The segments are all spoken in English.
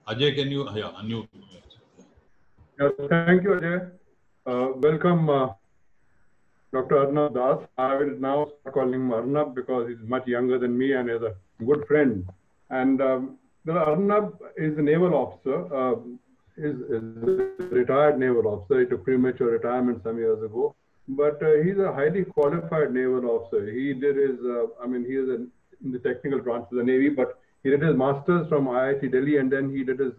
Ajay, can you unmute? Thank you, Ajay. Welcome, Dr. Arnab Das. I will now start calling him Arnab because he's much younger than me and is a good friend. And Arnab is a naval officer, is a retired naval officer. He took premature retirement some years ago. But he's a highly qualified naval officer. He did his, he is in the technical branch of the Navy, but he did his master's from IIT Delhi, and then he did his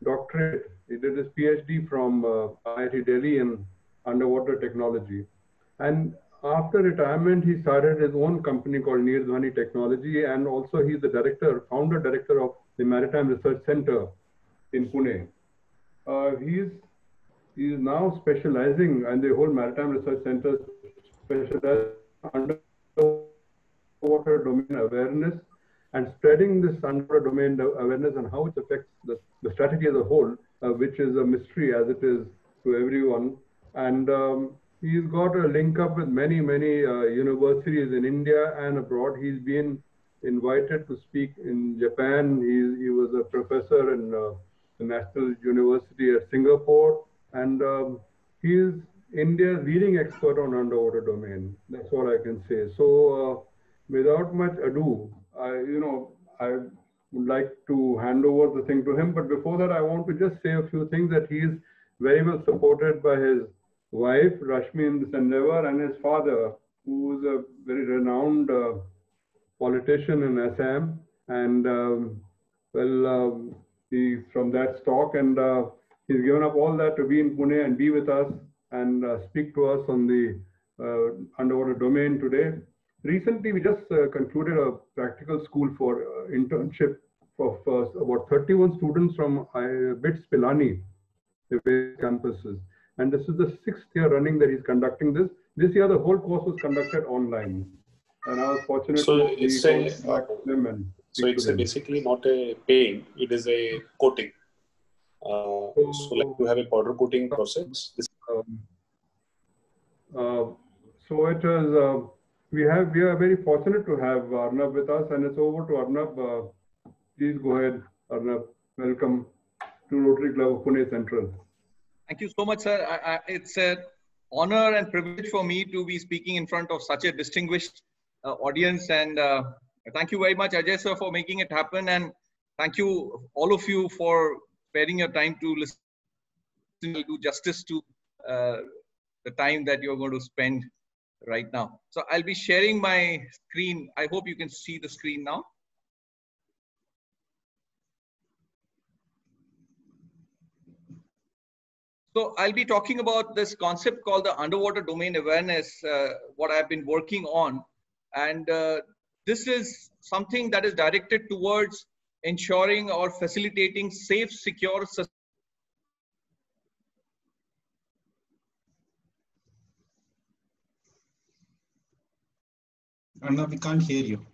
doctorate. He did his PhD from IIT Delhi in underwater technology. And after retirement, he started his own company called Neerdhwani Technology, and also he's the director, founder director of the Maritime Research Center in Pune. He is now specializing, and the whole Maritime Research Center specializes in underwater domain awareness and spreading this underwater domain awareness and how it affects the strategy as a whole, which is a mystery as it is to everyone. And he's got a link up with many universities in India and abroad. He's been invited to speak in Japan. He was a professor in the National University at Singapore, and he's India's leading expert on underwater domain. That's all I can say. So without much ado, I would like to hand over the thing to him. But before that, I want to just say a few things that he is very well supported by his wife, Rashmi, in this endeavor, and his father, who is a very renowned politician in Assam. And he's from that stock, and he's given up all that to be in Pune and be with us and speak to us on the underwater domain today. Recently, we just concluded a practical school for internship of about 31 students from BITS Pilani, the various campuses. And this is the 6th year running that he's conducting this. This year, the whole course was conducted online. And I was fortunate to be back to them and so it's basically not a paint, it is a coating. So like you have a powder coating process. So it is, we are very fortunate to have Arnab with us, and it's over to Arnab. Please go ahead, Arnab. Welcome to Rotary Club of Pune Central. Thank you so much, sir. It's an honor and privilege for me to be speaking in front of such a distinguished audience. And thank you very much, Ajay sir, for making it happen. And thank you, all of you, for sparing your time to listen, to do justice to the time that you're going to spend right now. So I'll be sharing my screen. I hope you can see the screen now. So I'll be talking about this concept called the underwater domain awareness, what I've been working on. And this is something that is directed towards ensuring or facilitating safe, secure, Arnab, we can't hear you.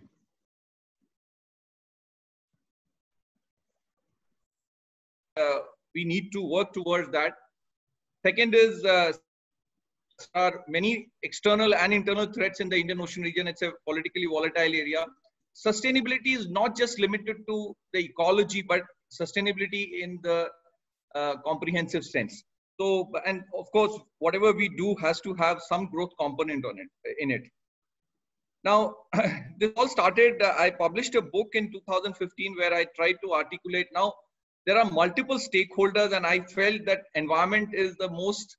We need to work towards that. Second is, are many external and internal threats in the Indian Ocean region. It's a politically volatile area. Sustainability is not just limited to the ecology, but sustainability in the comprehensive sense. So, and of course, whatever we do has to have some growth component in it. Now, this all started, I published a book in 2015 where I tried to articulate. Now, there are multiple stakeholders, and I felt that environment is the most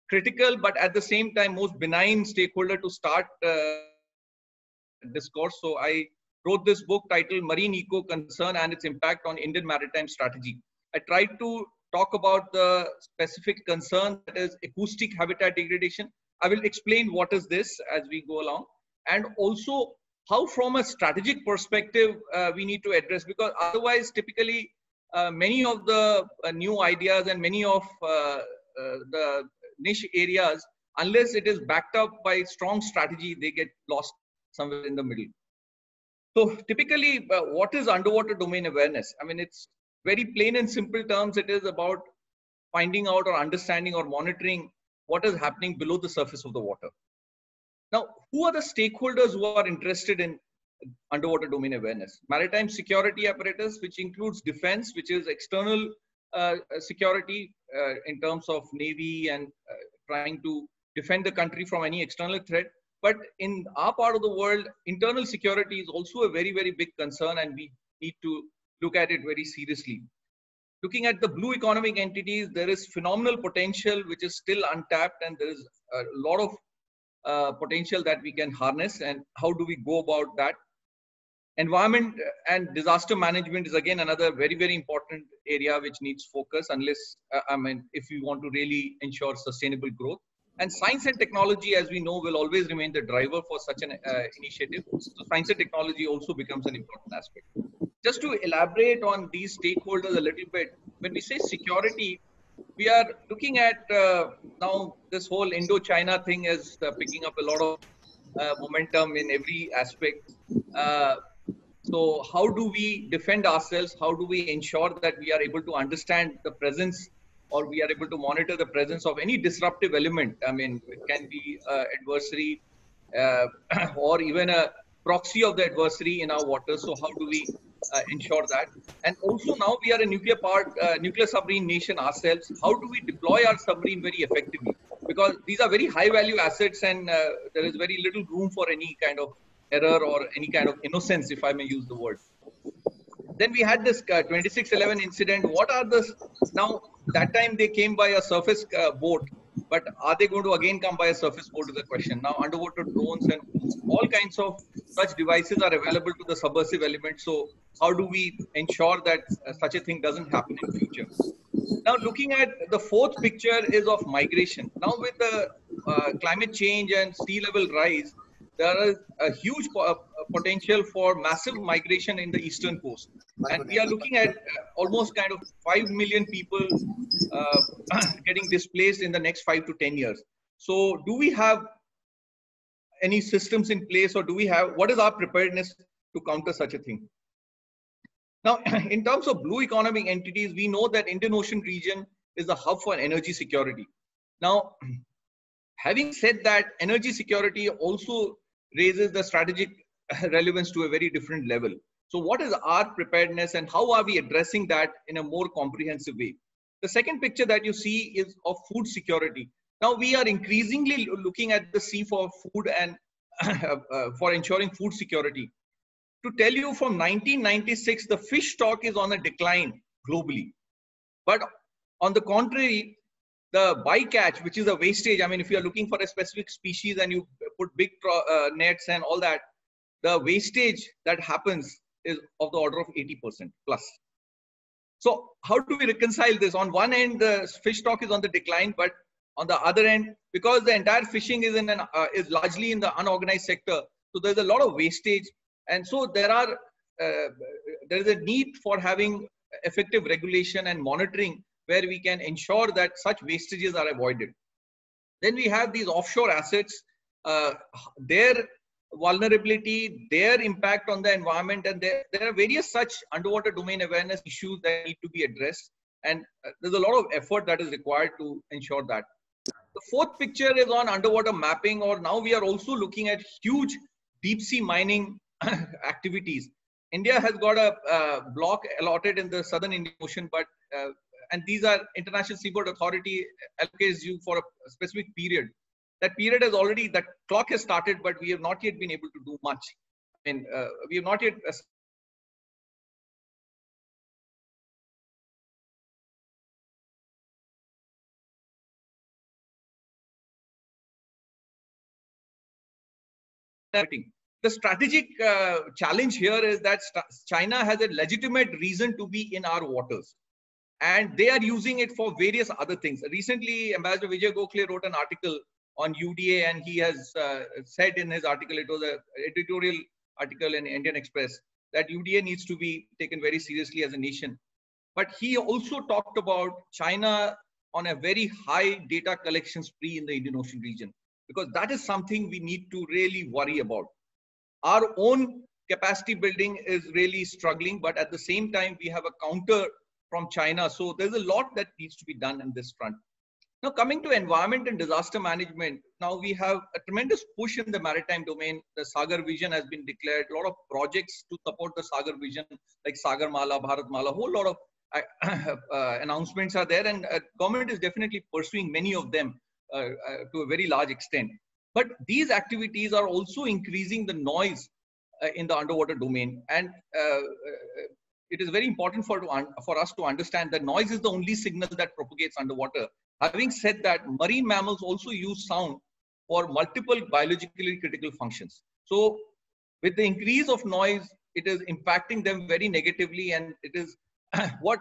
critical, but at the same time, most benign stakeholder to start discourse. So I wrote this book titled Marine Eco Concern and its Impact on Indian Maritime Strategy. I tried to talk about the specific concern, that is acoustic habitat degradation. I will explain what is this as we go along, and also how from a strategic perspective we need to address, because otherwise typically many of the new ideas and many of the niche areas, unless it is backed up by strong strategy, they get lost somewhere in the middle. So typically, what is underwater domain awareness? I mean, it's very plain and simple terms. It is about finding out or understanding or monitoring what is happening below the surface of the water. Now, who are the stakeholders who are interested in underwater domain awareness. Maritime security apparatus, which includes defense, which is external security in terms of Navy and trying to defend the country from any external threat. But in our part of the world, internal security is also a very, very big concern, and we need to look at it very seriously. Looking at the blue economic entities, there is phenomenal potential which is still untapped, and there is a lot of potential that we can harness. And how do we go about that? Environment and disaster management is again another very, very important area which needs focus, unless, if you want to really ensure sustainable growth. And science and technology, as we know, will always remain the driver for such an initiative. So science and technology also becomes an important aspect. Just to elaborate on these stakeholders a little bit, when we say security, we are looking at now this whole Indo-China thing is picking up a lot of momentum in every aspect. So how do we defend ourselves? How do we ensure that we are able to understand the presence, or we are able to monitor the presence of any disruptive element? I mean, it can be adversary or even a proxy of the adversary in our waters. So how do we ensure that? And also now we are a nuclear submarine nation ourselves. How do we deploy our submarine very effectively? Because these are very high value assets, and there is very little room for any kind of error or any kind of innocence, if I may use the word. Then we had this 2611 incident. What are the, now that time they came by a surface boat, but are they going to again come by a surface boat is the question. Now underwater drones and all kinds of such devices are available to the subversive element. So how do we ensure that such a thing doesn't happen in future? Now looking at the fourth picture is of migration. Now with the climate change and sea level rise, there is a huge potential for massive migration in the eastern coast. And we are looking at almost kind of 5 million people getting displaced in the next 5 to 10 years. So do we have any systems in place, or do we have, what is our preparedness to counter such a thing? Now, in terms of blue economic entities, we know that Indian Ocean region is the hub for energy security. Now, having said that, energy security also raises the strategic relevance to a very different level. So what is our preparedness, and how are we addressing that in a more comprehensive way? The second picture that you see is of food security. Now we are increasingly looking at the sea for food and for ensuring food security. To tell you, from 1996, the fish stock is on a decline globally. But on the contrary, the bycatch, which is a wastage, I mean, if you are looking for a specific species and you put big nets and all that, the wastage that happens is of the order of 80% plus. So how do we reconcile this? On one end, the fish stock is on the decline, but on the other end, because the entire fishing is is largely in the unorganized sector, so there's a lot of wastage, and so there is a need for having effective regulation and monitoring, where we can ensure that such wastages are avoided. Then we have these offshore assets, their vulnerability, their impact on the environment, and there are various such underwater domain awareness issues that need to be addressed. And there's a lot of effort that is required to ensure that. The fourth picture is on underwater mapping, or now we are also looking at huge deep sea mining activities. India has got a block allotted in the southern Indian Ocean, but and these are International Seaboard Authority allocates you for a specific period. That period has already, that clock has started, but we have not yet been able to do much. And we have not yet the strategic challenge here is that China has a legitimate reason to be in our waters, and they are using it for various other things. Recently, Ambassador Vijay Gokhale wrote an article on UDA, and he has said in his article, it was an editorial article in Indian Express, that UDA needs to be taken very seriously as a nation. But he also talked about China on a very high data collection spree in the Indian Ocean region, because that is something we need to really worry about. Our own capacity building is really struggling, but at the same time, we have a counter from China. So there's a lot that needs to be done in this front. Now, coming to environment and disaster management, now we have a tremendous push in the maritime domain. The Sagar Vision has been declared. A lot of projects to support the Sagar Vision, like Sagar Mala, Bharat Mala, a whole lot of announcements are there, and government is definitely pursuing many of them to a very large extent. But these activities are also increasing the noise in the underwater domain, and it is very important for us to understand that noise is the only signal that propagates underwater. Having said that, marine mammals also use sound for multiple biologically critical functions. So with the increase of noise, it is impacting them very negatively, and it is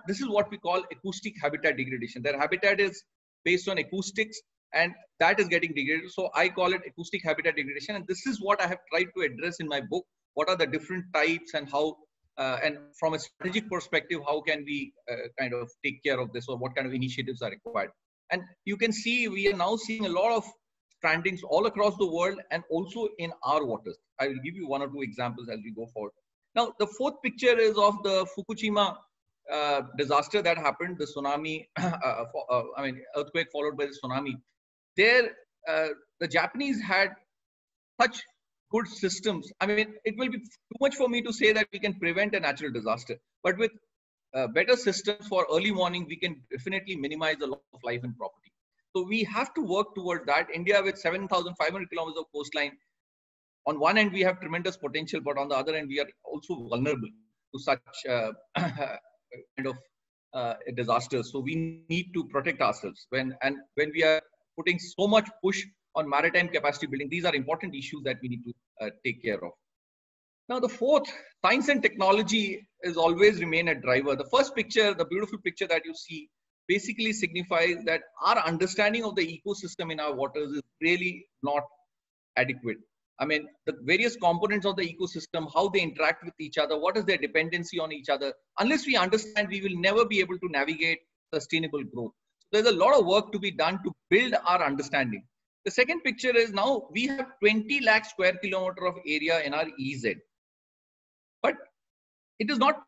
this is what we call acoustic habitat degradation. Their habitat is based on acoustics, and that is getting degraded. So I call it acoustic habitat degradation, and this is what I have tried to address in my book. What are the different types, and how, and from a strategic perspective, how can we kind of take care of this, or what kind of initiatives are required? And you can see we are now seeing a lot of strandings all across the world, and also in our waters. I will give you one or two examples as we go forward. Now, the fourth picture is of the Fukushima disaster that happened, the tsunami, earthquake followed by the tsunami. There, the Japanese had such good systems. I mean, it will be too much for me to say that we can prevent a natural disaster, but with better systems for early warning, we can definitely minimize the loss of life and property. So we have to work towards that. India, with 7,500 kilometers of coastline, on one end we have tremendous potential, but on the other end we are also vulnerable to such kind of disasters. So we need to protect ourselves when we are putting so much push on maritime capacity building. These are important issues that we need to take care of. Now, the fourth, science and technology has always remained a driver. The first picture, the beautiful picture that you see, basically signifies that our understanding of the ecosystem in our waters is really not adequate. I mean, the various components of the ecosystem, how they interact with each other, what is their dependency on each other. Unless we understand, we will never be able to navigate sustainable growth. So there's a lot of work to be done to build our understanding. The second picture is, now we have 20 lakh square kilometer of area in our EZ. But it is not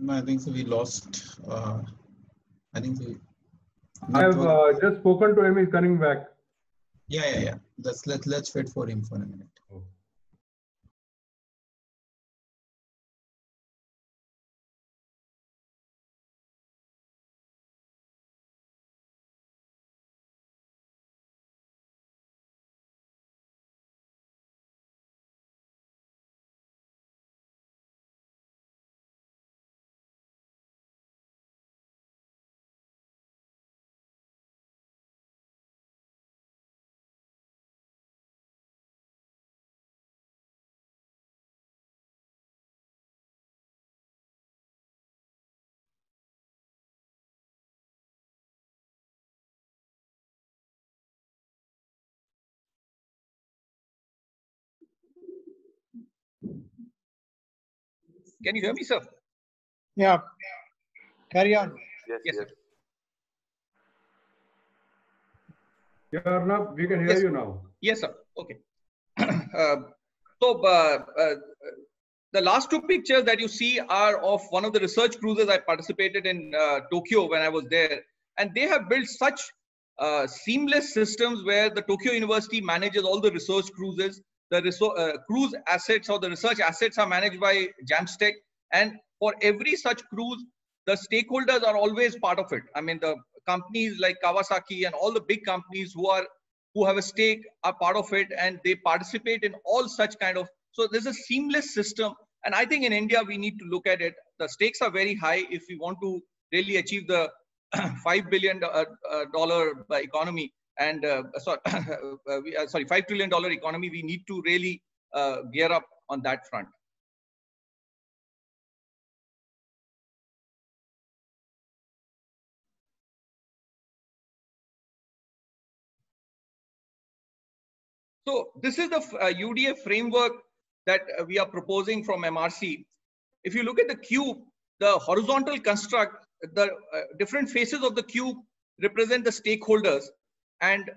I think so we lost. I think we. I have just spoken to him. He's coming back. Yeah. Let's wait for him for a minute. Can you hear me, sir? Yeah. Carry on. Yes, sir. Yeah, Arnab, we can hear you now. Yes, sir. Okay. The last two pictures that you see are of one of the research cruises I participated in Tokyo when I was there. And they have built such seamless systems where the Tokyo University manages all the research cruises. The cruise assets or the research assets are managed by JAMSTEC. And for every such cruise, the stakeholders are always part of it. I mean, the companies like Kawasaki and all the big companies who have a stake are part of it, and they participate in all such kind of So there's a seamless system. And I think in India, we need to look at it. The stakes are very high if we want to really achieve the $5 billion economy and sorry, $5 trillion economy. We need to really gear up on that front. So this is the UDA framework that we are proposing from MRC. If you look at the cube, the horizontal construct, the different faces of the cube represent the stakeholders, and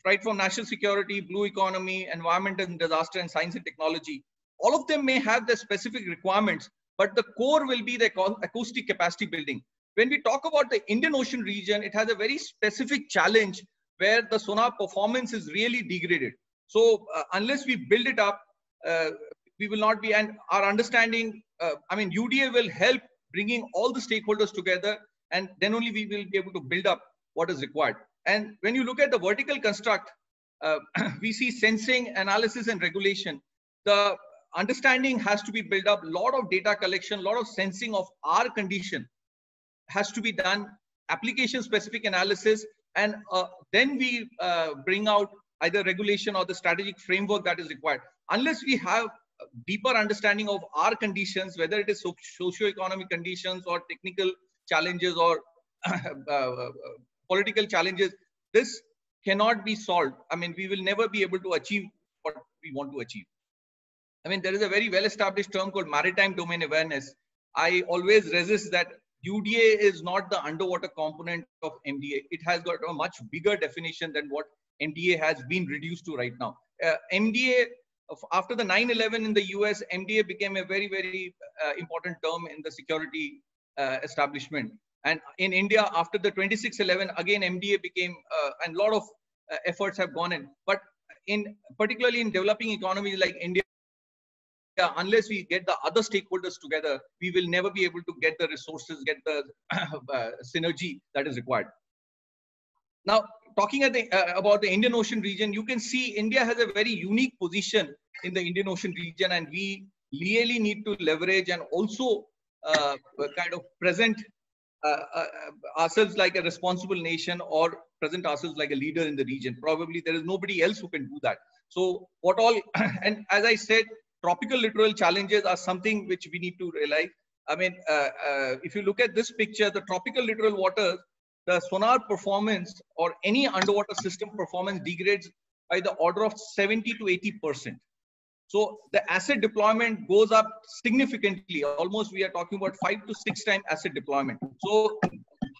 right from national security, blue economy, environment and disaster, and science and technology. All of them may have their specific requirements, but the core will be the acoustic capacity building. When we talk about the Indian Ocean region, it has a very specific challenge where the sonar performance is really degraded. So unless we build it up, we will not be, and our understanding, UDA will help bringing all the stakeholders together, and then only we will be able to build up what is required. And when you look at the vertical construct, we see sensing, analysis, and regulation. The understanding has to be built up, a lot of data collection, a lot of sensing of our condition has to be done, application specific analysis, and then we bring out either regulation or the strategic framework that is required. Unless we have a deeper understanding of our conditions, whether it is socio-economic conditions or technical challenges or political challenges, this cannot be solved. We will never be able to achieve what we want to achieve. There is a very well-established term called maritime domain awareness. I always resist that UDA is not the underwater component of MDA. It has got a much bigger definition than what MDA has been reduced to right now. MDA, after the 9/11 in the US, MDA became a very, very important term in the security establishment. And in India, after the 26/11, again, MDA became, and a lot of efforts have gone in. But particularly in developing economies like India, unless we get the other stakeholders together, we will never be able to get the resources, get the synergy that is required. Now, talking about the Indian Ocean region, you can see India has a very unique position in the Indian Ocean region, and we really need to leverage and also kind of present ourselves like a responsible nation, or present ourselves like a leader in the region. Probably there is nobody else who can do that. So what all, and as I said, tropical littoral challenges are something which we need to realize. If you look at this picture, the tropical littoral waters, the sonar performance or any underwater system performance degrades by the order of 70 to 80%. So the asset deployment goes up significantly. Almost we are talking about 5 to 6 times asset deployment. So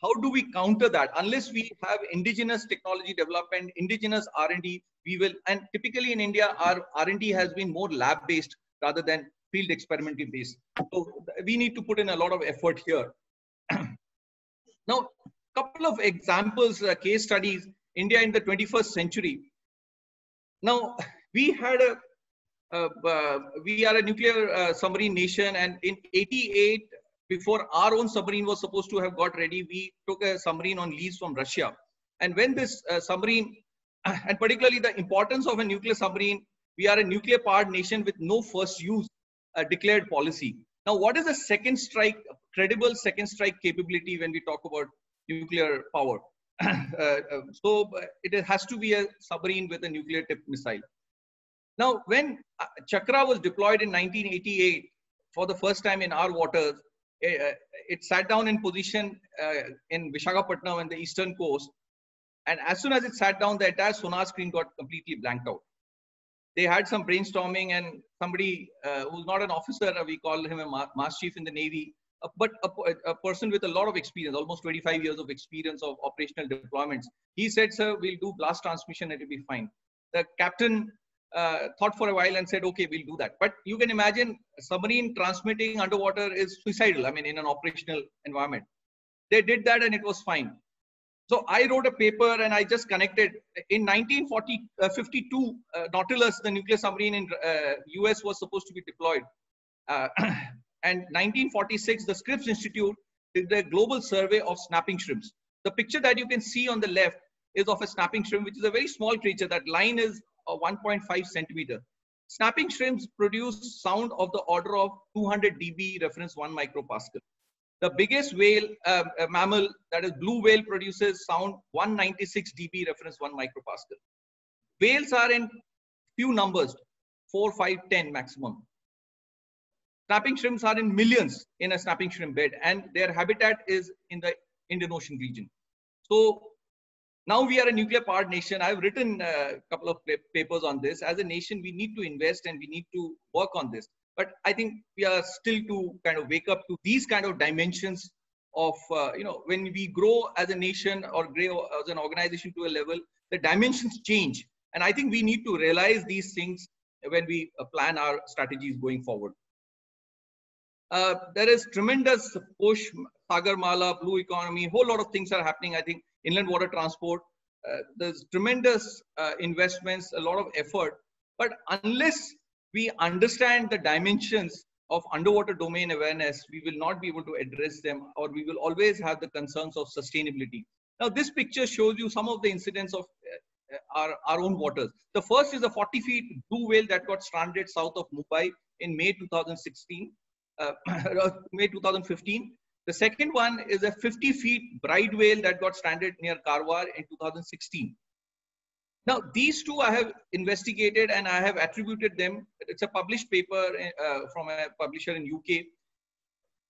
how do we counter that? Unless we have indigenous technology development, indigenous R&D, we will, and typically in India, our R&D has been more lab-based rather than field experimental based. So we need to put in a lot of effort here. Now, couple of examples, case studies, India in the 21st century. Now, we had we are a nuclear submarine nation, and in '88, before our own submarine was supposed to have got ready, we took a submarine on lease from Russia. And when this submarine, and particularly the importance of a nuclear submarine, we are a nuclear powered nation with no first use declared policy. Now, what is a second strike, credible second strike capability when we talk about nuclear power? So it has to be a submarine with a nuclear tipped missile. Now, when Chakra was deployed in 1988 for the first time in our waters, it sat down in position in Visakhapatnam on the eastern coast. And as soon as it sat down, the entire sonar screen got completely blanked out. They had some brainstorming, and somebody who's not an officer, we call him a Master Chief in the Navy, but a person with a lot of experience, almost 25 years of experience of operational deployments. He said, "Sir, we'll do blast transmission, it'll be fine." The captain thought for a while and said, "Okay, we'll do that." But you can imagine submarine transmitting underwater is suicidal, in an operational environment. They did that and it was fine. So I wrote a paper and I just connected. In 1952, Nautilus, the nuclear submarine in US, was supposed to be deployed. And 1946, the Scripps Institute did a global survey of snapping shrimps. The picture that you can see on the left is of a snapping shrimp, which is a very small creature. That line is 1.5 centimeter. Snapping shrimps produce sound of the order of 200 dB, reference 1 micropascal. The biggest whale, mammal, that is blue whale, produces sound 196 dB, reference 1 micropascal. Whales are in few numbers, 4, 5, 10 maximum. Snapping shrimps are in millions in a snapping shrimp bed, and their habitat is in the Indian Ocean region. So now we are a nuclear powered nation. I've written a couple of papers on this. As a nation, we need to invest and we need to work on this. But I think we are still to kind of wake up to these kind of dimensions of, when we grow as a nation or grow as an organization to a level, the dimensions change. And I think we need to realize these things when we plan our strategies going forward. There is tremendous push, Sagarmala, blue economy, whole lot of things are happening. I think inland water transport, there's tremendous investments, a lot of effort. But unless we understand the dimensions of underwater domain awareness, we will not be able to address them, or we will always have the concerns of sustainability. Now, this picture shows you some of the incidents of our own waters. The first is a 40 feet blue whale that got stranded south of Mumbai in May 2016. May 2015. The second one is a 50 feet bride whale that got stranded near Karwar in 2016. Now, these two I have investigated and I have attributed them. It's a published paper from a publisher in UK,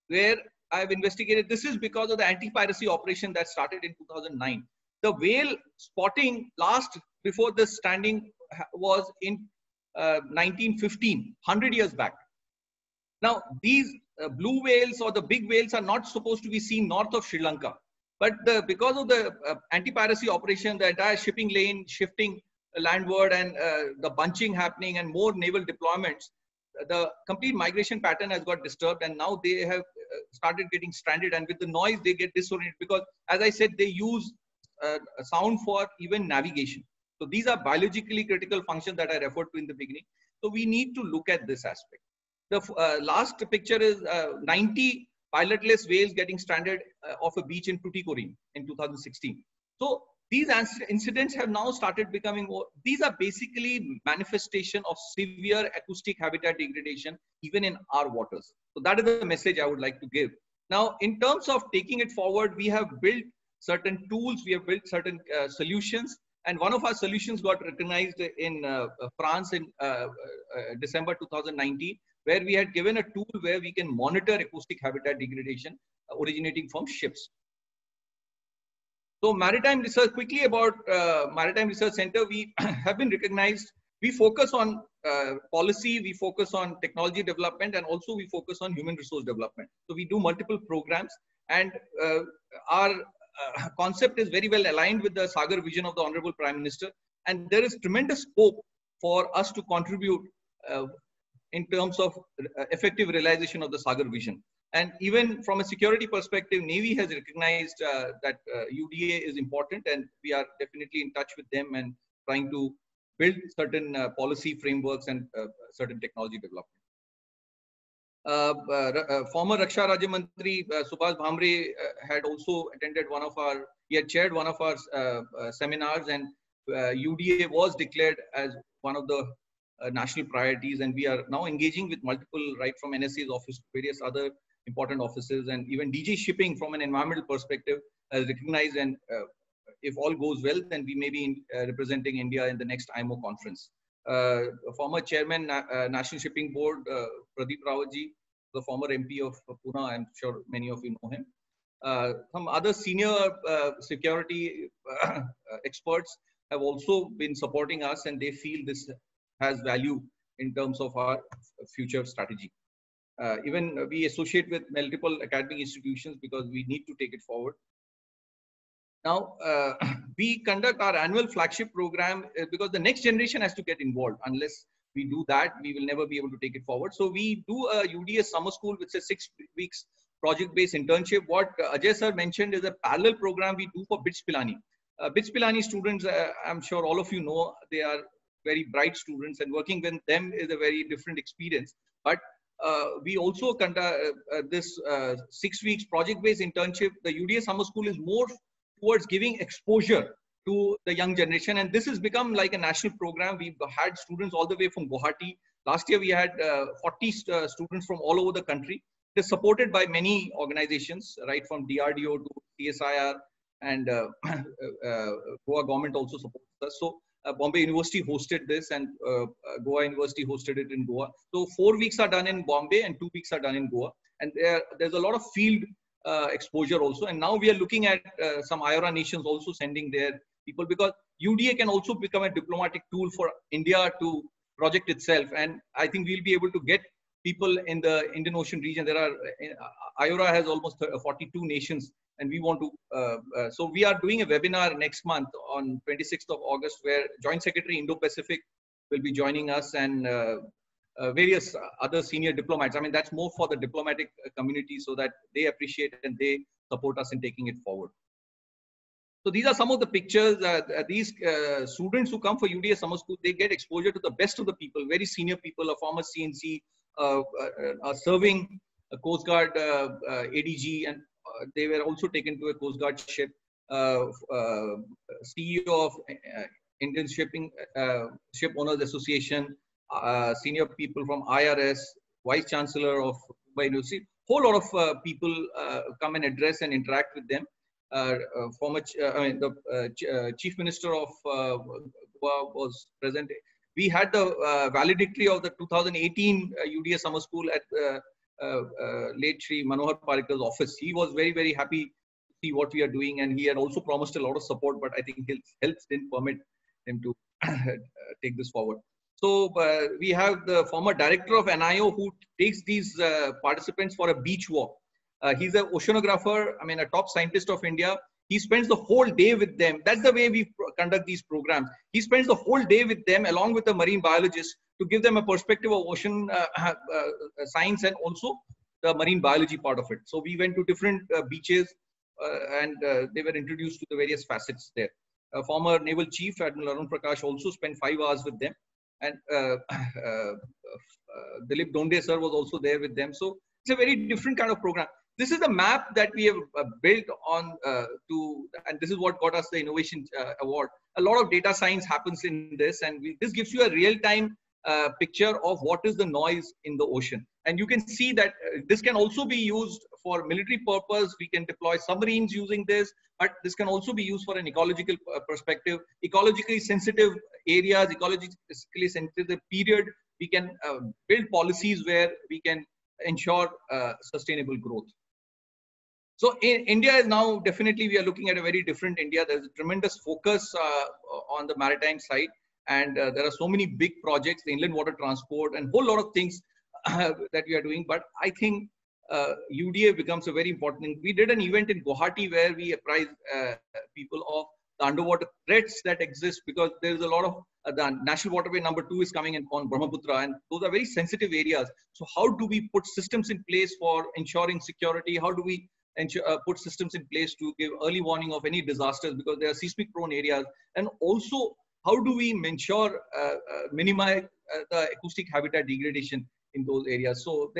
where I have investigated. This is because of the anti-piracy operation that started in 2009. The whale spotting last before the stranding was in 1915, 100 years back. Now, these blue whales or the big whales are not supposed to be seen north of Sri Lanka. But because of the anti-piracy operation, the entire shipping lane shifting landward and the bunching happening and more naval deployments, the complete migration pattern has got disturbed, and now they have started getting stranded, and with the noise they get disoriented because, as I said, they use sound for even navigation. So these are biologically critical functions that I referred to in the beginning. So we need to look at this aspect. The last picture is 90 pilotless whales getting stranded off a beach in Tuticorin in 2016. So these incidents have now started becoming more, these are basically manifestation of severe acoustic habitat degradation even in our waters. So that is the message I would like to give. Now, in terms of taking it forward, we have built certain tools, we have built certain solutions, and one of our solutions got recognized in France in December 2019, where we had given a tool where we can monitor acoustic habitat degradation originating from ships. So maritime research, quickly about Maritime Research Center, we have been recognized. We focus on policy, we focus on technology development, and also we focus on human resource development. So we do multiple programs, and our concept is very well aligned with the Sagar vision of the Honorable Prime Minister. And there is tremendous scope for us to contribute in terms of effective realization of the Sagar vision. And even from a security perspective, Navy has recognized that UDA is important, and we are definitely in touch with them and trying to build certain policy frameworks and certain technology development. Former Raksha Rajya Mantri Subhash Bhamre had also attended one of our, he had chaired one of our seminars, and UDA was declared as one of the national priorities, and we are now engaging with multiple, right from NSA's office to various other important offices, and even DG Shipping from an environmental perspective has recognized, and if all goes well, then we may be representing India in the next IMO conference. Former chairman, National Shipping Board, Pradeep Rawatji, the former MP of Pune, I'm sure many of you know him. Some other senior security experts have also been supporting us, and they feel this has value in terms of our future strategy. Even we associate with multiple academic institutions because we need to take it forward. Now, we conduct our annual flagship program because the next generation has to get involved. Unless we do that, we will never be able to take it forward. So we do a UDS summer school, which is 6 weeks project-based internship. What Ajay sir mentioned is a parallel program we do for BITS Pilani. BITS Pilani students, I'm sure all of you know, they are very bright students, and working with them is a very different experience. But we also conduct this 6 weeks project-based internship. The UDS summer school is more towards giving exposure to the young generation. And this has become like a national program. We've had students all the way from Guwahati. Last year, we had 40 students from all over the country. It is supported by many organizations, right from DRDO to CSIR, and Goa government also supports us. So Bombay University hosted this, and Goa University hosted it in Goa. So 4 weeks are done in Bombay and 2 weeks are done in Goa. And there's a lot of field exposure also. And now we are looking at some IORA nations also sending their people, because UDA can also become a diplomatic tool for India to project itself. And I think we'll be able to get people in the Indian Ocean region. There are, IORA has almost 42 nations, and we want to, so we are doing a webinar next month on 26th of August, where Joint Secretary Indo-Pacific will be joining us, and various other senior diplomats. I mean, that's more for the diplomatic community, so that they appreciate and they support us in taking it forward. So these are some of the pictures. These students who come for UDA Summer School, they get exposure to the best of the people, very senior people, a former CNC, serving a Coast Guard ADG, and they were also taken to a Coast Guard ship. CEO of Indian Ship Owners Association, senior people from IRS, Vice Chancellor of Mumbai University. Whole lot of people come and address and interact with them. Former, the Chief Minister of Goa was present. We had the valedictory of the 2018 UDA Summer School at late Shri Manohar Parrikar's office. He was very, very happy to see what we are doing, and he had also promised a lot of support, but I think his health didn't permit him to take this forward. So we have the former director of NIO who takes these participants for a beach walk. He's an oceanographer, I mean, a top scientist of India. He spends the whole day with them. That's the way we conduct these programs. He spends the whole day with them along with a marine biologist to give them a perspective of ocean science and also the marine biology part of it. So we went to different beaches and they were introduced to the various facets there. Former Naval Chief Admiral Arun Prakash also spent 5 hours with them. And Dilip Donde sir was also there with them. So it's a very different kind of program. This is the map that we have built on and this is what got us the Innovation Award. A lot of data science happens in this, and this gives you a real-time picture of what is the noise in the ocean. And you can see that this can also be used for military purpose. We can deploy submarines using this, but this can also be used for an ecological perspective, ecologically sensitive areas, ecologically sensitive period. We can build policies where we can ensure sustainable growth. So India is now definitely, we are looking at a very different India. There's a tremendous focus on the maritime side, and there are so many big projects, the inland water transport, and a whole lot of things that we are doing. But I think UDA becomes a very important thing. We did an event in Guwahati where we apprised people of the underwater threats that exist, because there's a lot of the National Waterway number 2 is coming in on Brahmaputra, and those are very sensitive areas. So how do we put systems in place for ensuring security? How do we put systems in place to give early warning of any disasters, because they are seismic prone areas? And also, how do we ensure minimize the acoustic habitat degradation in those areas? So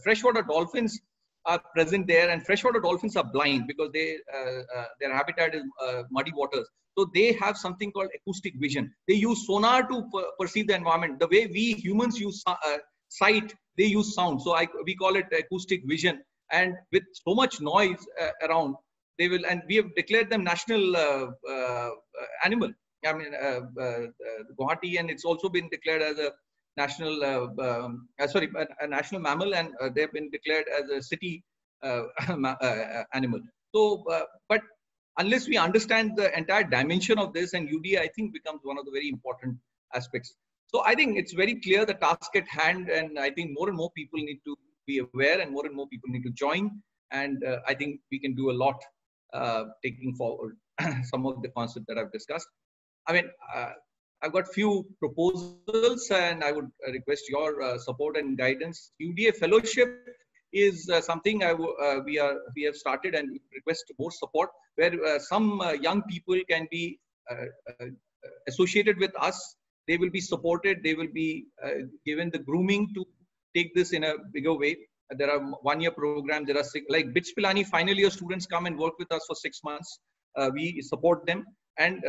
freshwater dolphins are present there, and freshwater dolphins are blind because their habitat is muddy waters. So they have something called acoustic vision. They use sonar to perceive the environment. The way we humans use sight, they use sound. So we call it acoustic vision. And with so much noise around, they will, and we have declared them national animal. I mean, Guwahati, and it's also been declared as a national, a national mammal, and they've been declared as a city animal. So, but unless we understand the entire dimension of this, and UDA, I think, becomes one of the very important aspects. So I think it's very clear the task at hand, and I think more and more people need to be aware, and more people need to join. And I think we can do a lot taking forward some of the concepts that I've discussed. I mean, I've got few proposals, and I would request your support and guidance. UDA Fellowship is something we have started, and request more support, where some young people can be associated with us. They will be supported. They will be given the grooming to take this in a bigger way. There are 1-year programs. There are like BITS Pilani final year students come and work with us for 6 months. We support them, and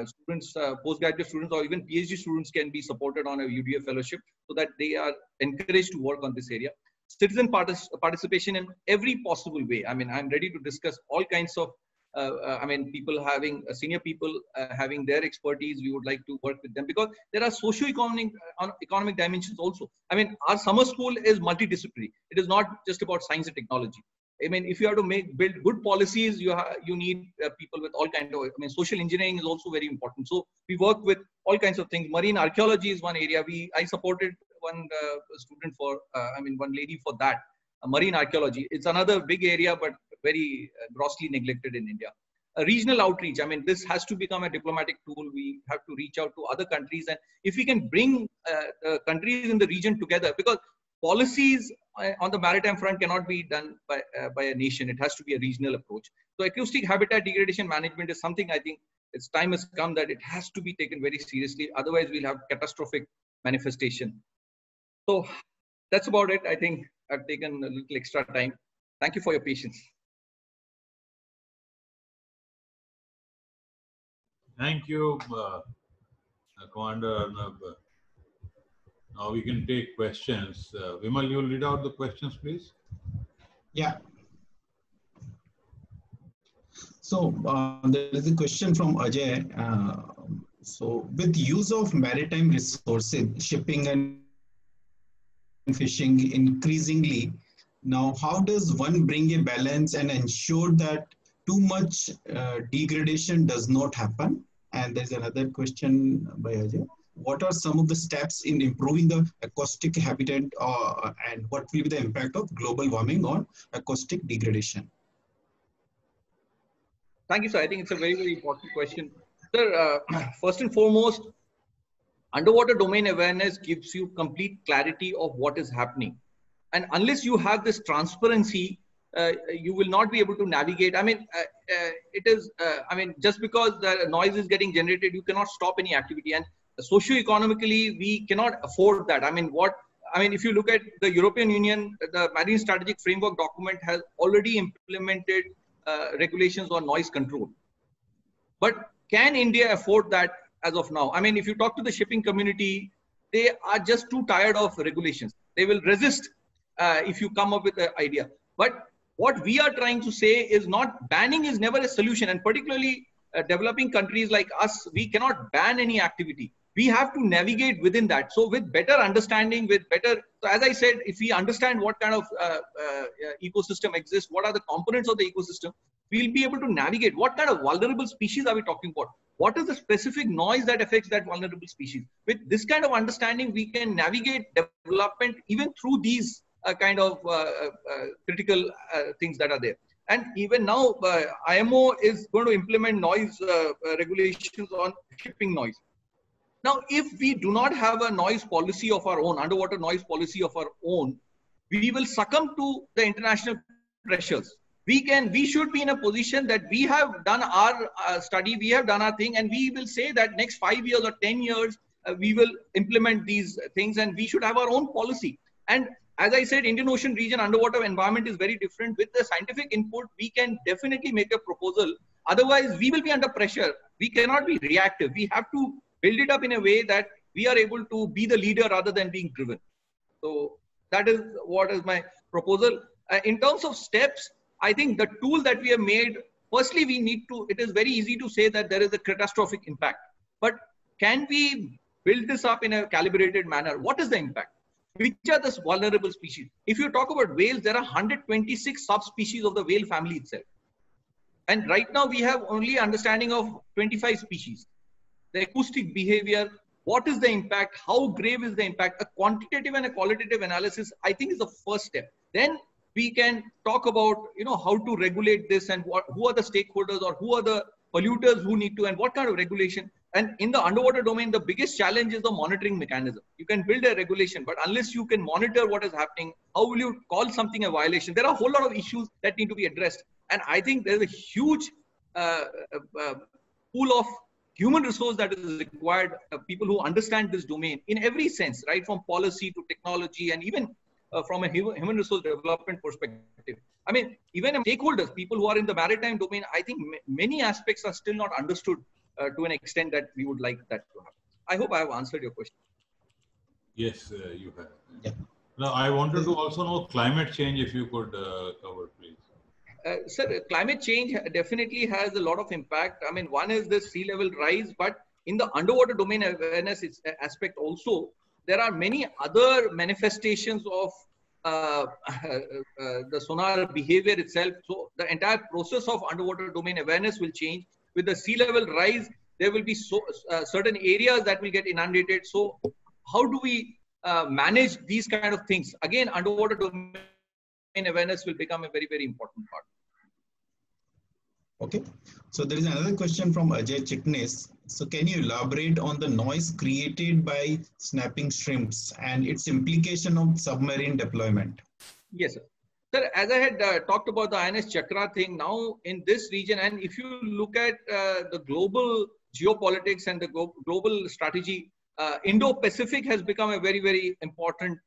students, postgraduate students, or even PhD students can be supported on a UDF fellowship so that they are encouraged to work on this area. Citizen participation in every possible way. I mean, I'm ready to discuss all kinds of, people having, senior people having their expertise. We would like to work with them because there are socio-economic economic dimensions also. I mean, our summer school is multidisciplinary. It is not just about science and technology. I mean, if you have to build good policies, you need people with all kinds of, social engineering is also very important. So we work with all kinds of things. Marine archaeology is one area. I supported one student for, one lady for that. Marine archaeology. It's another big area, but very grossly neglected in India. Regional outreach. I mean, this has to become a diplomatic tool. We have to reach out to other countries. And if we can bring countries in the region together, because policies on the maritime front cannot be done by a nation. It has to be a regional approach. So acoustic habitat degradation management is something I think its time has come that it has to be taken very seriously. Otherwise, we'll have catastrophic manifestation. So that's about it. I think I've taken a little extra time. Thank you for your patience. Thank you, Commander Arnab. Now we can take questions. Vimal, you'll read out the questions, please. Yeah. So there is a question from Ajay. So with use of maritime resources, shipping and fishing increasingly, now how does one bring a balance and ensure that too much degradation does not happen? And there's another question by Ajay. What are some of the steps in improving the acoustic habitat and what will be the impact of global warming on acoustic degradation? Thank you, sir. I think it's a very, very important question. Sir, first and foremost, underwater domain awareness gives you complete clarity of what is happening. And unless you have this transparency, you will not be able to navigate. Just because the noise is getting generated, you cannot stop any activity. And socio-economically, we cannot afford that. If you look at the European Union, the Marine Strategic Framework document has already implemented regulations on noise control. But can India afford that as of now? I mean, if you talk to the shipping community, they are just too tired of regulations. They will resist if you come up with an idea. But what we are trying to say is not banning is never a solution. And particularly developing countries like us, we cannot ban any activity. We have to navigate within that. So with better understanding, so as I said, if we understand what kind of ecosystem exists, what are the components of the ecosystem, we'll be able to navigate. What kind of vulnerable species are we talking about? What is the specific noise that affects that vulnerable species? With this kind of understanding, we can navigate development even through these critical things that are there. And even now, IMO is going to implement noise regulations on shipping noise. Now, if we do not have a noise policy of our own, underwater noise policy of our own, we will succumb to the international pressures. We should be in a position that we have done our study, we have done our thing, and we will say that next 5 years or 10 years, we will implement these things and we should have our own policy. And as I said, Indian Ocean region underwater environment is very different. With the scientific input, we can definitely make a proposal. Otherwise, we will be under pressure. We cannot be reactive. We have to build it up in a way that we are able to be the leader rather than being driven. So that is what is my proposal. In terms of steps, I think the tool that we have made, firstly, it is very easy to say that there is a catastrophic impact. But can we build this up in a calibrated manner? What is the impact? Which are the vulnerable species? If you talk about whales, there are 126 subspecies of the whale family itself. And right now we have only understanding of 25 species. The acoustic behavior, what is the impact? How grave is the impact? A quantitative and a qualitative analysis, I think, is the first step. Then we can talk about, how to regulate this and who are the stakeholders or who are the polluters who need to, and what kind of regulation. And in the underwater domain, the biggest challenge is the monitoring mechanism. You can build a regulation, but unless you can monitor what is happening, how will you call something a violation? There are a whole lot of issues that need to be addressed. And I think there's a huge pool of human resource that is required, people who understand this domain in every sense, right? From policy to technology and even from a human resource development perspective. I mean, even stakeholders, people who are in the maritime domain, I think many aspects are still not understood to an extent that we would like that to happen. I hope I have answered your question. Yes, you have. Yeah. Now, I wanted to also know climate change, if you could cover, please. Sir, climate change definitely has a lot of impact. I mean, one is the sea level rise, but in the underwater domain awareness aspect also, there are many other manifestations of the sonar behavior itself. So the entire process of underwater domain awareness will change. With the sea level rise, there will be certain areas that will get inundated. So how do we manage these kind of things? Again, underwater domain awareness will become a very, very important part. Okay, so there is another question from Ajay Chitnis. So can you elaborate on the noise created by snapping shrimps and its implication of submarine deployment? Yes, sir. Sir, as I had talked about the INS Chakra thing, now in this region, and if you look at the global geopolitics and the global strategy, Indo-Pacific has become a very, very important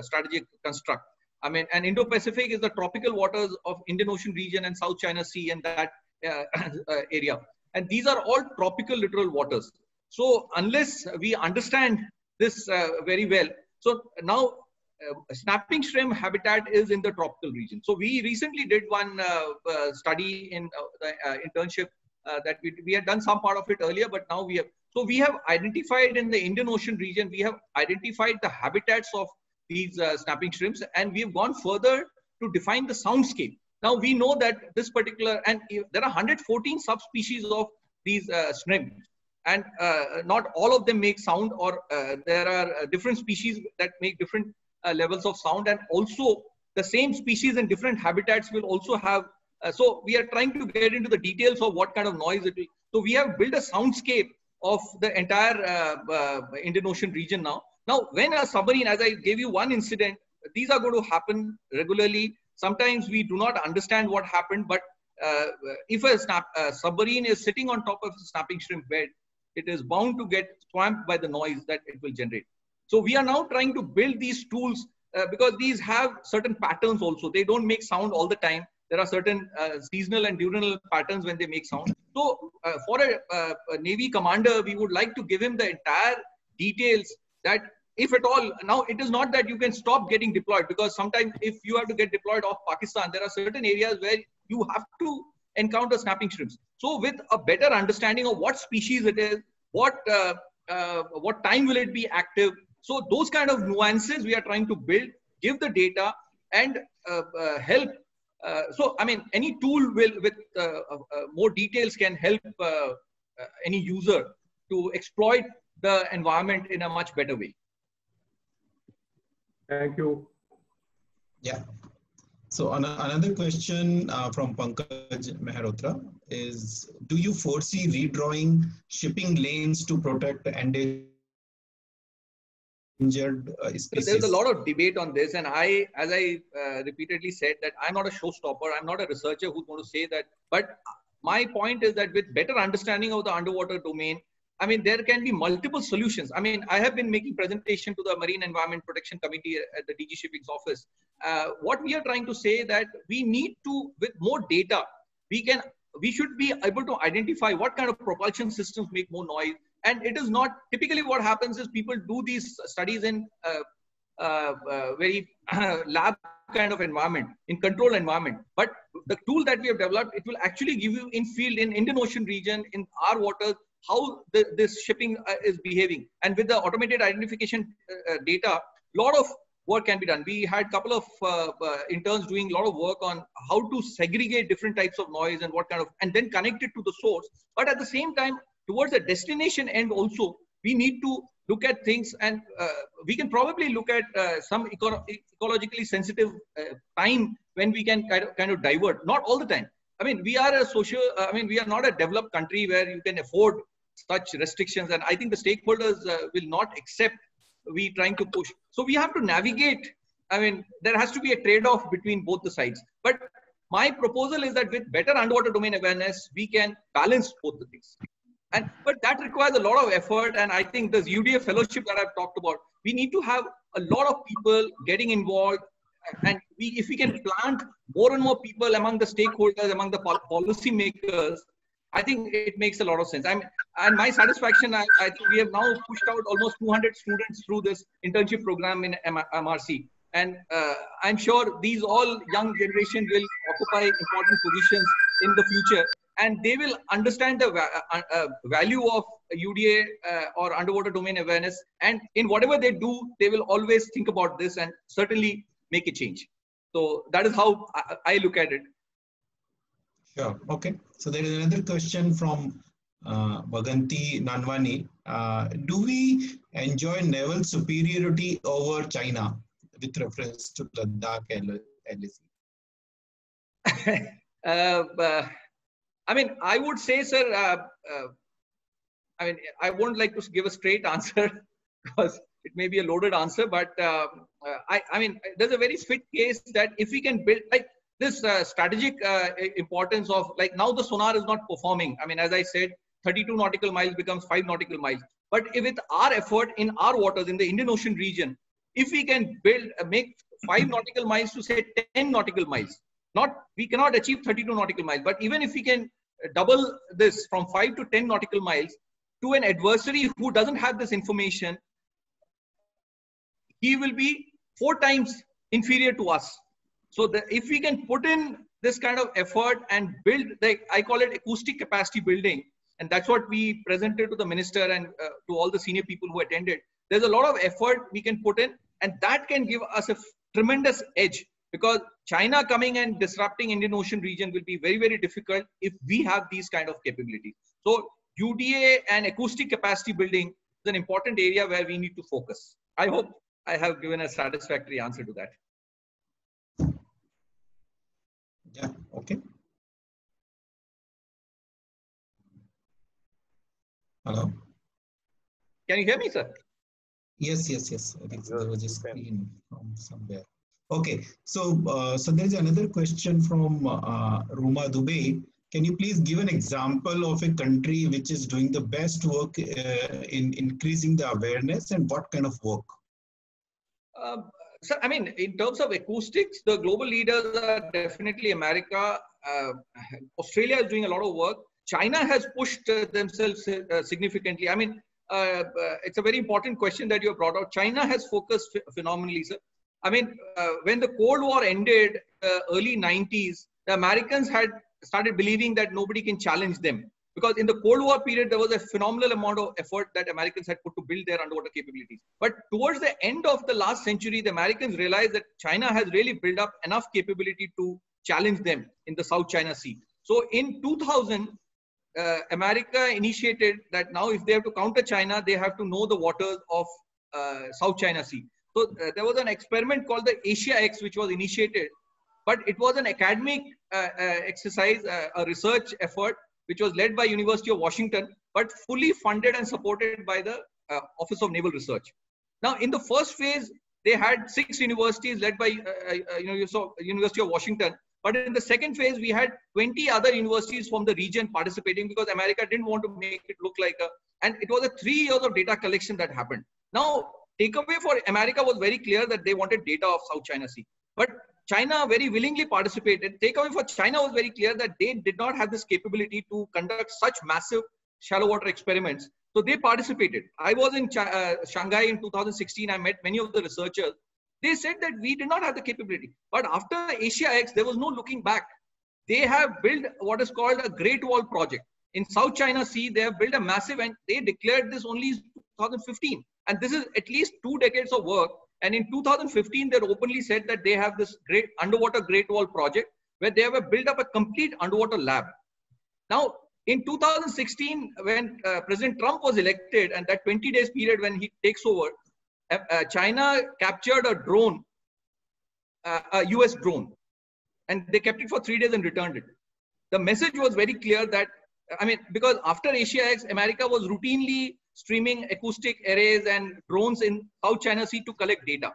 strategic construct. I mean, and Indo-Pacific is the tropical waters of Indian Ocean region and South China Sea and that area. And these are all tropical littoral waters. So unless we understand this very well, so now snapping shrimp habitat is in the tropical region. So we recently did one study in the internship that we had done some part of it earlier, but now we have identified in the Indian Ocean region, we have identified the habitats of these snapping shrimps, and we have gone further to define the soundscape. Now we know that this particular, and there are 114 subspecies of these shrimp, and not all of them make sound, or there are different species that make different levels of sound, and also the same species in different habitats will also have. So we are trying to get into the details of what kind of noise it will. So we have built a soundscape of the entire Indian Ocean region now. Now, when a submarine, as I gave you one incident, these are going to happen regularly. Sometimes we do not understand what happened, but if a submarine is sitting on top of a snapping shrimp bed, it is bound to get swamped by the noise that it will generate. So we are now trying to build these tools because these have certain patterns also. They don't make sound all the time. There are certain seasonal and diurnal patterns when they make sound. So for a Navy commander, we would like to give him the entire details that if at all, now it is not that you can stop getting deployed, because sometimes if you have to get deployed off Pakistan, there are certain areas where you have to encounter snapping shrimps. So with a better understanding of what species it is, what time will it be active, so those kind of nuances we are trying to build, give the data, and help. So I mean, any tool will with more details can help any user to exploit the environment in a much better way. Thank you. Yeah. So another question from Pankaj Mehrotra is, do you foresee redrawing shipping lanes to protect endangered species? There's a lot of debate on this, and as I repeatedly said, that I'm not a showstopper. I'm not a researcher who's going to say that. But my point is that with better understanding of the underwater domain, I mean, there can be multiple solutions. I mean, I have been making presentation to the Marine Environment Protection Committee at the DG Shipping's office. What we are trying to say that we need to, with more data, we should be able to identify what kind of propulsion systems make more noise. And it is not, typically what happens is people do these studies in very lab kind of environment, in controlled environment. But the tool that we have developed, it will actually give you in field, in Indian Ocean region, in our waters, how this shipping is behaving. And with the automated identification data, a lot of work can be done. We had a couple of interns doing a lot of work on how to segregate different types of noise and what kind of, and then connect it to the source. But at the same time, towards the destination end also, we need to look at things, and we can probably look at some ecologically sensitive time when we can kind of divert. Not all the time. I mean, we are we are not a developed country where you can afford such restrictions, and I think the stakeholders will not accept we trying to push. So we have to navigate. I mean, there has to be a trade-off between both the sides. But my proposal is that with better underwater domain awareness, we can balance both the things. But that requires a lot of effort. And I think this UDA fellowship that I've talked about, we need to have a lot of people getting involved. And if we can plant more and more people among the stakeholders, among the policy makers, I think it makes a lot of sense. And my satisfaction, I think we have now pushed out almost 200 students through this internship program in MRC. And I'm sure these all young generation will occupy important positions in the future. And they will understand the value of UDA or underwater domain awareness. And in whatever they do, they will always think about this and certainly make a change. So that is how I look at it. Sure. Okay. So there is another question from Bhaganti Nanwani. Do we enjoy naval superiority over China with reference to Ladakh LAC? I mean, I would say, sir, I mean, I won't like to give a straight answer because it may be a loaded answer, but I mean, there's a very fit case that if we can build like this strategic importance of like now the sonar is not performing. I mean, as I said, 32 nautical miles becomes 5 nautical miles. But with our effort in our waters in the Indian Ocean region, if we can make 5 nautical miles to say 10 nautical miles, we cannot achieve 32 nautical miles, but even if we can double this from 5 to 10 nautical miles to an adversary who doesn't have this information, he will be 4 times inferior to us. So if we can put in this kind of effort and build, I call it acoustic capacity building, and that's what we presented to the minister and to all the senior people who attended. There's a lot of effort we can put in, and that can give us a tremendous edge. Because China coming and disrupting Indian Ocean region will be very, very difficult if we have these kind of capabilities. So UDA and acoustic capacity building is an important area where we need to focus. I hope I have given a satisfactory answer to that. Yeah, okay. Hello? Can you hear me, sir? Yes. I think there was a screen from somewhere. Okay, so there is another question from Ruma Dubey. Can you please give an example of a country which is doing the best work in increasing the awareness, and what kind of work? Sir, I mean, in terms of acoustics, the global leaders are definitely America. Australia is doing a lot of work. China has pushed themselves significantly. I mean, it's a very important question that you brought out. China has focused phenomenally, sir. I mean, when the Cold War ended, early 90s, the Americans had started believing that nobody can challenge them. Because in the Cold War period, there was a phenomenal amount of effort that Americans had put to build their underwater capabilities. But towards the end of the last century, the Americans realized that China has really built up enough capability to challenge them in the South China Sea. So in 2000, America initiated that now if they have to counter China, they have to know the waters of South China Sea. So there was an experiment called the Asia X, which was initiated, but it was an academic exercise, a research effort, which was led by University of Washington, but fully funded and supported by the Office of Naval Research. Now, in the first phase, they had 6 universities led by University of Washington. But in the second phase, we had 20 other universities from the region participating because America didn't want to make it look like and it was a 3 years of data collection that happened. Now, takeaway for America was very clear that they wanted data of South China Sea. But China very willingly participated. Takeaway for China was very clear that they did not have this capability to conduct such massive shallow water experiments. So they participated. I was in Shanghai in 2016. I met many of the researchers. They said that we did not have the capability. But after Asia X, there was no looking back. They have built what is called a Great Wall Project. In South China Sea, they have built a massive, and they declared this only in 2015. And this is at least 2 decades of work. And in 2015, they openly said that they have this great underwater Great Wall Project where they have built up a complete underwater lab. Now, in 2016, when President Trump was elected, and that 20 days period when he takes over, China captured a drone, a US drone, and they kept it for 3 days and returned it. The message was very clear that, I mean, because after Asia X, America was routinely streaming acoustic arrays and drones in South China Sea to collect data.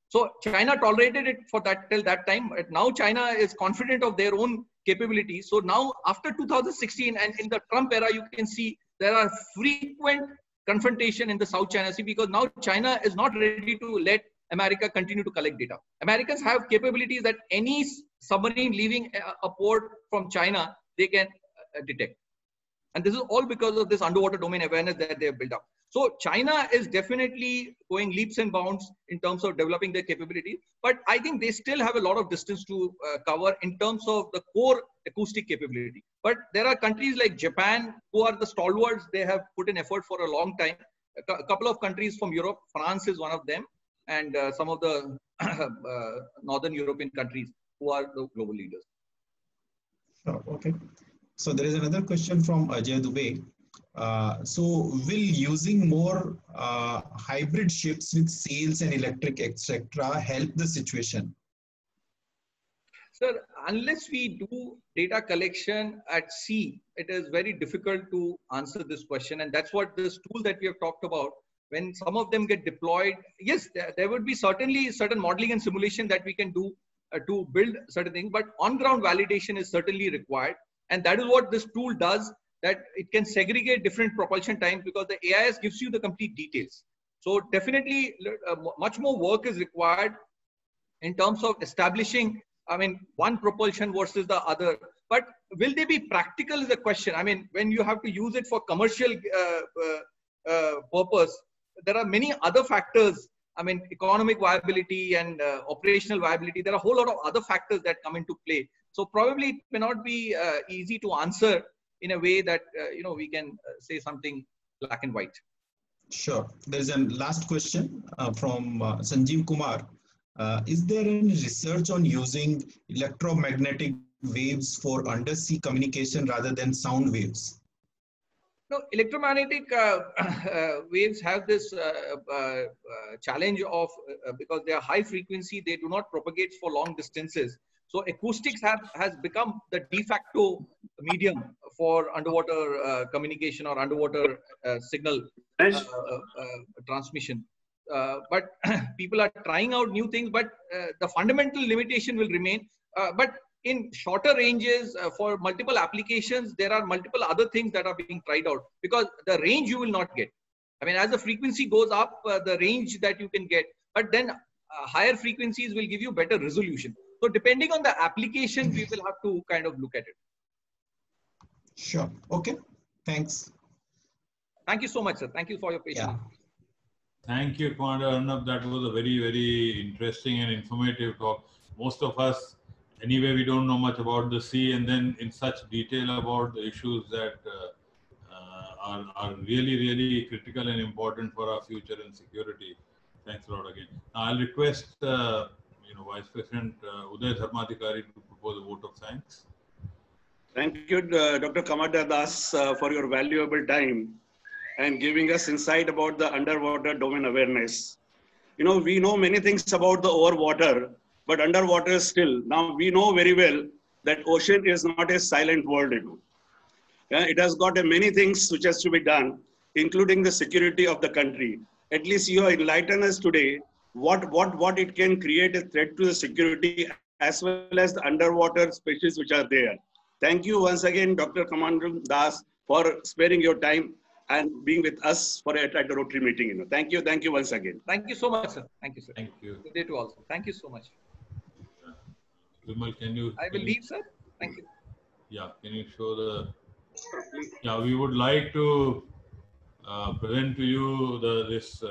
So China tolerated it for that till that time. But now China is confident of their own capabilities. So now after 2016 and in the Trump era, you can see there are frequent confrontation in the South China Sea because now China is not ready to let America continue to collect data. Americans have capabilities that any submarine leaving a port from China, they can detect. And this is all because of this underwater domain awareness that they have built up. So China is definitely going leaps and bounds in terms of developing their capability. But I think they still have a lot of distance to cover in terms of the core acoustic capability. But there are countries like Japan who are the stalwarts. They have put in effort for a long time. A couple of countries from Europe, France is one of them, and some of the Northern European countries who are the global leaders. Sure. Okay. So there is another question from Ajay Dubey. So will using more hybrid ships with sails and electric, etc., help the situation? Sir, unless we do data collection at sea, it is very difficult to answer this question. And that's what this tool that we have talked about, when some of them get deployed, yes, there would be certainly certain modeling and simulation that we can do to build certain things, but on-ground validation is certainly required. And that is what this tool does, that it can segregate different propulsion times because the AIS gives you the complete details. So definitely much more work is required in terms of establishing, I mean, one propulsion versus the other. But will they be practical is the question. I mean, when you have to use it for commercial purpose, there are many other factors. I mean, economic viability and operational viability. There are a whole lot of other factors that come into play. So probably it may not be easy to answer in a way that, we can say something black and white. Sure. There's a last question from Sanjeev Kumar. Is there any research on using electromagnetic waves for undersea communication rather than sound waves? No, electromagnetic waves have this challenge of, because they are high frequency, they do not propagate for long distances. So acoustics has become the de facto medium for underwater communication or underwater signal transmission. But people are trying out new things, but the fundamental limitation will remain. But in shorter ranges for multiple applications, there are multiple other things that are being tried out because the range you will not get. I mean, as the frequency goes up, the range that you can get, but then higher frequencies will give you better resolution. So depending on the application, we will have to kind of look at it. Sure. Okay. Thanks. Thank you so much, sir. Thank you for your patience. Yeah. Thank you, Commander Arnab. That was a very, very interesting and informative talk. Most of us, anyway, we don't know much about the sea, and then in such detail about the issues that are really, really critical and important for our future and security. Thanks a lot again. Now, I'll request Vice President Uday Dharmadhikari to propose a vote of thanks. Thank you, Dr. Kamada Das, for your valuable time and giving us insight about the underwater domain awareness. We know many things about the overwater, but underwater still. Now we know very well that ocean is not a silent world. It has got many things which has to be done, including the security of the country. At least you have enlightened us today what it can create a threat to the security as well as the underwater species which are there. Thank you once again, Dr. Commander Das, for sparing your time and being with us at the Rotary meeting. Thank you once again. Thank you so much, sir. Thank you, sir. Thank you. Good day to all, sir. Thank you so much. Vimal, can you? I will leave, sir. Thank you. Yeah, can you show the? Yeah, we would like to present to you this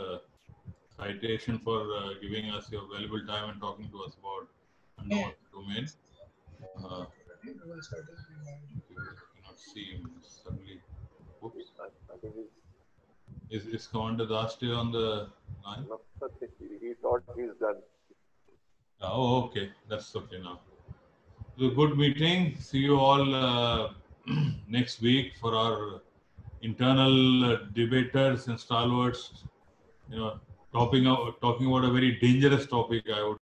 citation for giving us your valuable time and talking to us about underwater domain. You cannot see him suddenly. Oops. Is Commander Das still on the line? No, he thought he's done. Oh, okay. That's okay now. It was a good meeting. See you all next week for our internal debaters and stalwarts. Talking about a very dangerous topic, I would